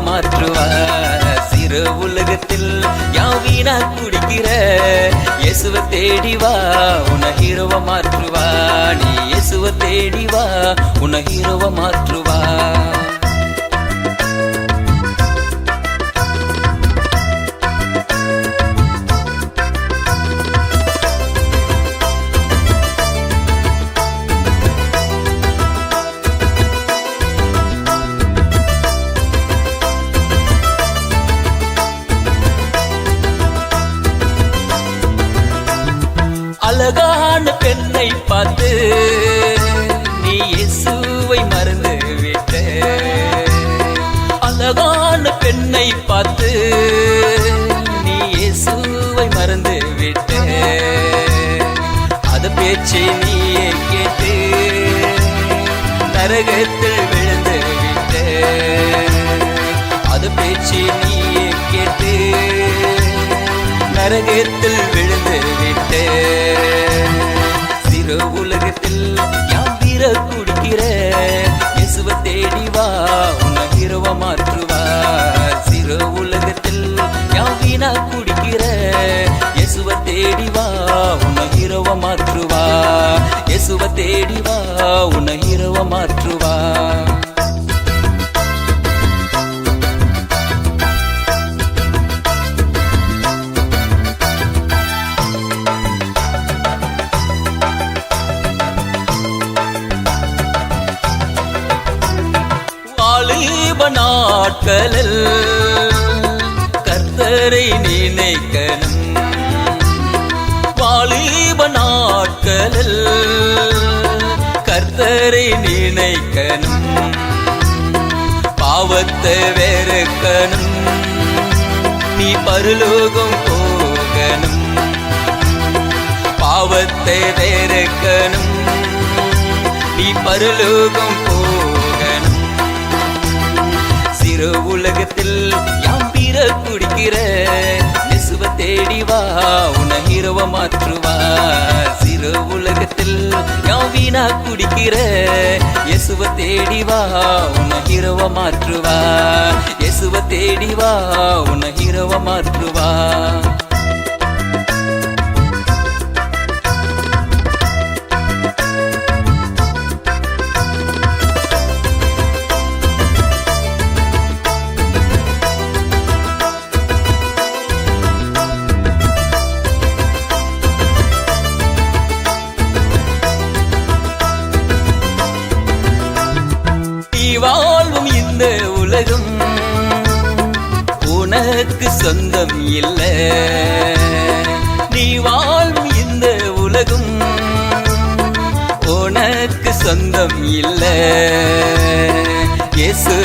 மாற்றுவார். சிறு உலகத்தில் யாவீனா குடிக்கிற இயேசுவை தேடி வா, உன்னை ஹீரோவ மாற்றுவா. நீ இயேசுவை தேடி வா, உன்னை ஹீரோவ மாற்றுவா. அழகான பெண்ணை பார்த்து நீ இயேசுவை மறந்து விட்ட. அழகான பெண்ணை பார்த்து நீ இயேசுவை மறந்து விட்ட. அது பேச்சை நீயே கேட்டு நரகத்தில் விழுந்து விட்ட. அது பேச்சை நீயே கேட்டு நரகத்தில் விழுந்து விட்டே. சிறு உலகத்தில் யாம் வீர குடிக்கிற இயேசுவை தேடி வா, உன்னை ஹீரோவ மாற்றுவா. சிறு உலகத்தில் யாம் வீணா குடிக்கிற இயேசுவை தேடி வா, உன்னை ஹீரோவ மாற்றுவா. இயேசுவை தேடி வா, உன்னை ஹீரோவ மாற்றுவா. நாட்களில் கர்த்தரை நினைக்கணும். வாலிப நாட்களில் கர்த்தரை நினைக்கணும். பாவத்தை வெறுக்கணும், நீ பரலோகம் போகணும். பாவத்தை வெறுக்கணும், நீ பரலோகம் போகணும். சிறு உலகத்தில் யாம் வீர குடிக்கிற இயேசுவை தேடி வா, உன்னை ஹீரோவ மாற்றுவா. சிறு உலகத்தில் யாம் வீணா குடிக்கிற இயேசுவை தேடி வா, உன்னை ஹீரோவ மாற்றுவா. இயேசுவை தேடி வா, உன்னை ஹீரோவ மாற்றுவா. வாழ்வும் இந்த உலகம் உனக்கு சொந்தம் இல்லை. நீ வாழும் இந்த உலகம் உனக்கு சொந்தம் இல்லை. இயேசு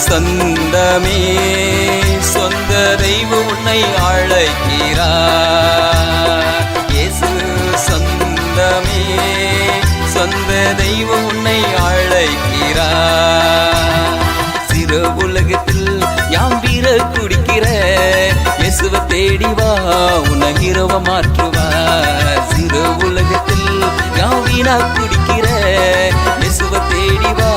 சொந்தமே, சொந்த தெய்வம் உன்னை அழைக்கிறார். இயேசு சொந்தமே, சொந்த தெய்வம் உன்னை அழைக்கிறார். சிறு உலகத்தில் யாம் வீர குடிக்கிற இயேசுவை தேடி வா, உன்னை ஹீரோவ மாற்றுவா. சிறு உலகத்தில் யாம் வீணா குடிக்கிற இயேசுவை தேடி வா,